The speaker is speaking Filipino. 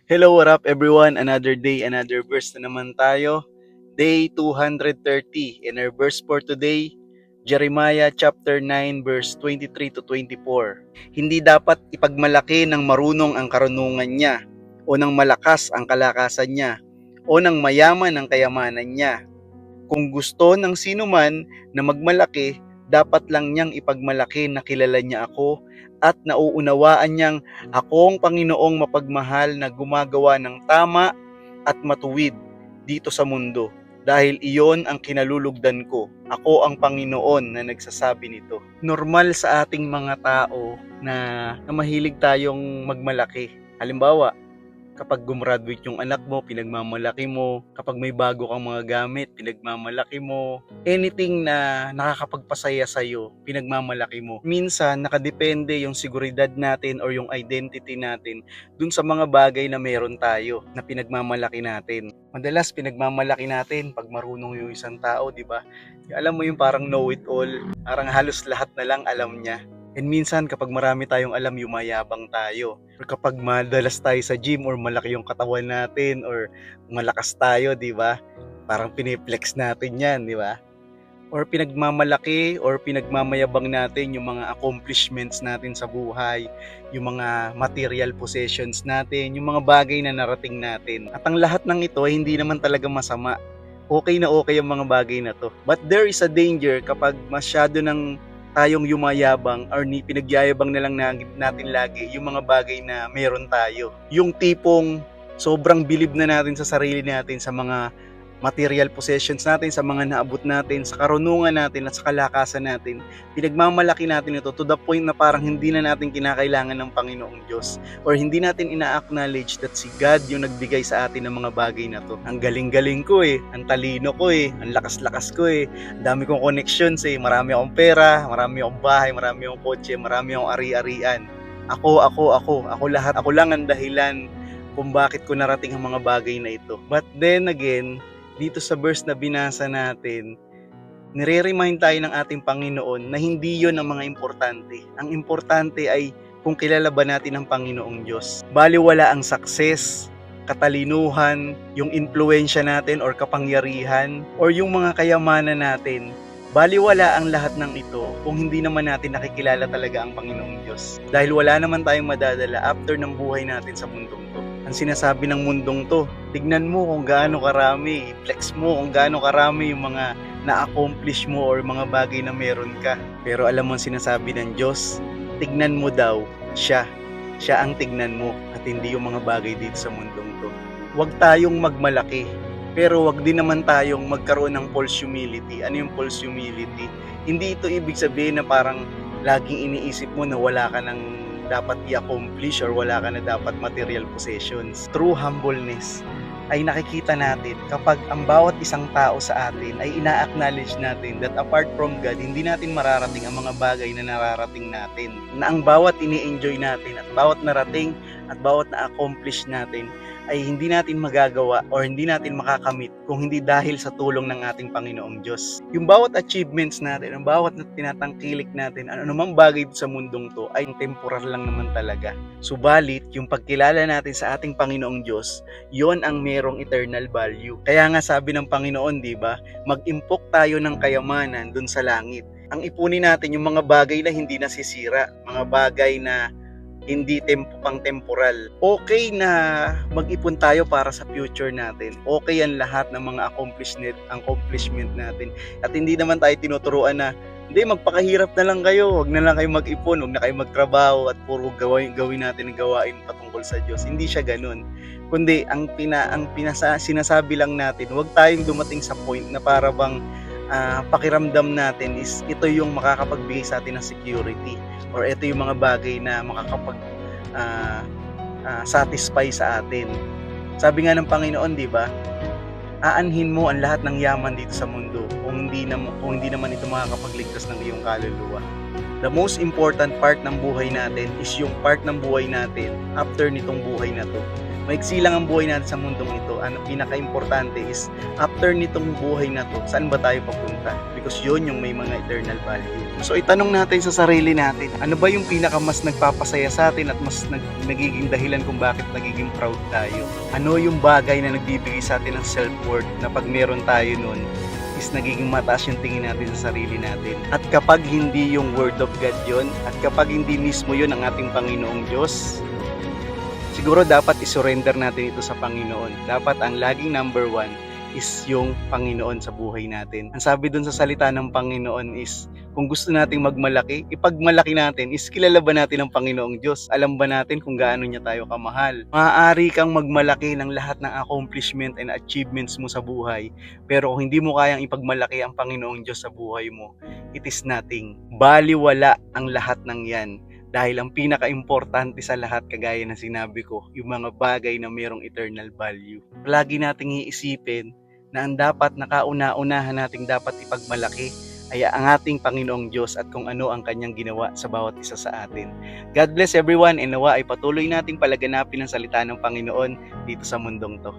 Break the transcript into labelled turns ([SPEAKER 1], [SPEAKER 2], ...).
[SPEAKER 1] Hello, what up everyone? Another day, another verse na naman tayo. Day 230 in our verse for today, Jeremiah chapter 9 verse 23 to 24. Hindi dapat ipagmalaki ng marunong ang karunungan niya, o ng malakas ang kalakasan niya, o ng mayaman ang kayamanan niya. Kung gusto ng sino man na magmalaki, dapat lang niyang ipagmalaki na kilala niya ako at nauunawaan niyang ako ang Panginoong mapagmahal na gumagawa ng tama at matuwid dito sa mundo. Dahil iyon ang kinalulugdan ko. Ako ang Panginoon na nagsasabi nito. Normal sa ating mga tao na mahilig tayong magmalaki. Halimbawa, kapag gumraduate yung anak mo, pinagmamalaki mo. Kapag may bago kang mga gamit, pinagmamalaki mo. Anything na nakakapagpasaya sa'yo, pinagmamalaki mo. Minsan, nakadepende yung seguridad natin or yung identity natin dun sa mga bagay na meron tayo, na pinagmamalaki natin. Madalas, pinagmamalaki natin pag marunong yung isang tao, di ba? Alam mo yung parang know-it-all, parang halos lahat na lang alam niya. And minsan kapag marami tayong alam, yumayabang tayo. Or kapag madalas tayo sa gym or malaki yung katawan natin or malakas tayo, di ba? Parang piniplex natin yan, di ba? Or pinagmamalaki or pinagmamayabang natin yung mga accomplishments natin sa buhay, yung mga material possessions natin, yung mga bagay na narating natin. At ang lahat ng ito ay hindi naman talaga masama. Okay na okay ang mga bagay na to. But there is a danger kapag masyado ng tayong yumayabang or pinagyayabang na lang natin lagi yung mga bagay na meron tayo. Yung tipong sobrang bilib na natin sa sarili natin, sa mga material possessions natin, sa mga naabot natin, sa karunungan natin at sa kalakasan natin. Pinagmamalaki natin ito to the point na parang hindi na natin kinakailangan ng Panginoong Diyos or hindi natin ina-acknowledge that si God yung nagbigay sa atin ng mga bagay na to. Ang galing-galing ko ang talino ko ang lakas-lakas ko ang dami kong connections marami akong pera, marami akong bahay, marami akong kotse, marami akong ari-arian. Ako lahat. Ako lang ang dahilan kung bakit ko narating ang mga bagay na ito. But then again, dito sa verse na binasa natin, nire-remind tayo ng ating Panginoon na hindi yon ang mga importante. Ang importante ay kung kilala ba natin ang Panginoong Diyos. Baliwala ang success, katalinuhan, yung impluensya natin or kapangyarihan, or yung mga kayamanan natin. Baliwala ang lahat ng ito kung hindi naman natin nakikilala talaga ang Panginoong Diyos. Dahil wala naman tayong madadala after ng buhay natin sa mundong to. Ang sinasabi ng mundong to, tignan mo kung gaano karami, flex mo kung gaano karami yung mga na-accomplish mo or mga bagay na meron ka. Pero alam mo ang sinasabi ng Diyos, tignan mo daw siya. Siya ang tignan mo at hindi yung mga bagay dito sa mundong to. Huwag tayong magmalaki, pero wag din naman tayong magkaroon ng false humility. Ano yung false humility? Hindi ito ibig sabihin na parang laging iniisip mo na wala ka ng dapat i-accomplish or wala ka na dapat material possessions. True humbleness ay nakikita natin kapag ang bawat isang tao sa atin ay ina-acknowledge natin that apart from God, hindi natin mararating ang mga bagay na nararating natin. Na ang bawat ini-enjoy natin at bawat narating at bawat na-accomplish natin ay hindi natin magagawa or hindi natin makakamit kung hindi dahil sa tulong ng ating Panginoong Diyos. Yung bawat achievements natin, ang bawat na tinatangkilik natin, ano namang bagay sa mundong to ay temporal lang naman talaga. Subalit, yung pagkilala natin sa ating Panginoong Diyos, yon ang merong eternal value. Kaya nga sabi ng Panginoon, di ba, mag-impok tayo ng kayamanan dun sa langit. Ang ipunin natin yung mga bagay na hindi nasisira, mga bagay na hindi pang temporal. Okay na mag-ipon tayo para sa future natin. Okay yan lahat ng mga accomplishment natin. At hindi naman tayo tinuturuan na hindi, magpakahirap na lang kayo. Huwag na lang kayo mag-ipon, huwag na kayo magtrabaho at puro gawin natin ang gawain patungkol sa Diyos. Hindi siya ganun. Kundi ang sinasabi lang natin, huwag tayong dumating sa point na para bang pakiramdam natin is ito yung makakapagbigay sa atin ng security or ito yung mga bagay na makakapag satisfy sa atin. Sabi nga ng Panginoon, di ba? Aanhin mo ang lahat ng yaman dito sa mundo kung hindi naman ito makakapagligtas ng iyong kaluluwa. The most important part ng buhay natin is yung part ng buhay natin after nitong buhay na to. Maiksi lang ang buhay natin sa mundong ito. Ang pinaka-importante is, after nitong buhay na to, saan ba tayo papunta? Because yun yung may mga eternal value. So itanong natin sa sarili natin, ano ba yung pinaka mas nagpapasaya sa atin at mas nagiging dahilan kung bakit nagiging proud tayo? Ano yung bagay na nagbibigay sa atin ng self-worth na pag meron tayo nun, is nagiging mataas yung tingin natin sa sarili natin. At kapag hindi yung word of God yun, at kapag hindi mismo yun ang ating Panginoong Diyos, siguro dapat isurrender natin ito sa Panginoon. Dapat ang laging number one is yung Panginoon sa buhay natin. Ang sabi dun sa salita ng Panginoon is, kung gusto nating magmalaki, ipagmalaki natin is kilala ba natin ang Panginoong Diyos? Alam ba natin kung gaano niya tayo kamahal? Maaari kang magmalaki ng lahat ng accomplishment and achievements mo sa buhay, pero kung hindi mo kayang ipagmalaki ang Panginoong Diyos sa buhay mo, it is nothing. Baliwala ang lahat ng yan. Dahil ang pinaka-importante sa lahat, kagaya na sinabi ko, yung mga bagay na mayroong eternal value. Lagi nating iisipin na ang dapat nakauna-unahan nating dapat ipagmalaki ay ang ating Panginoong Diyos at kung ano ang kanyang ginawa sa bawat isa sa atin. God bless everyone, and nawa ay patuloy nating palaganapin ang salita ng Panginoon dito sa mundong to.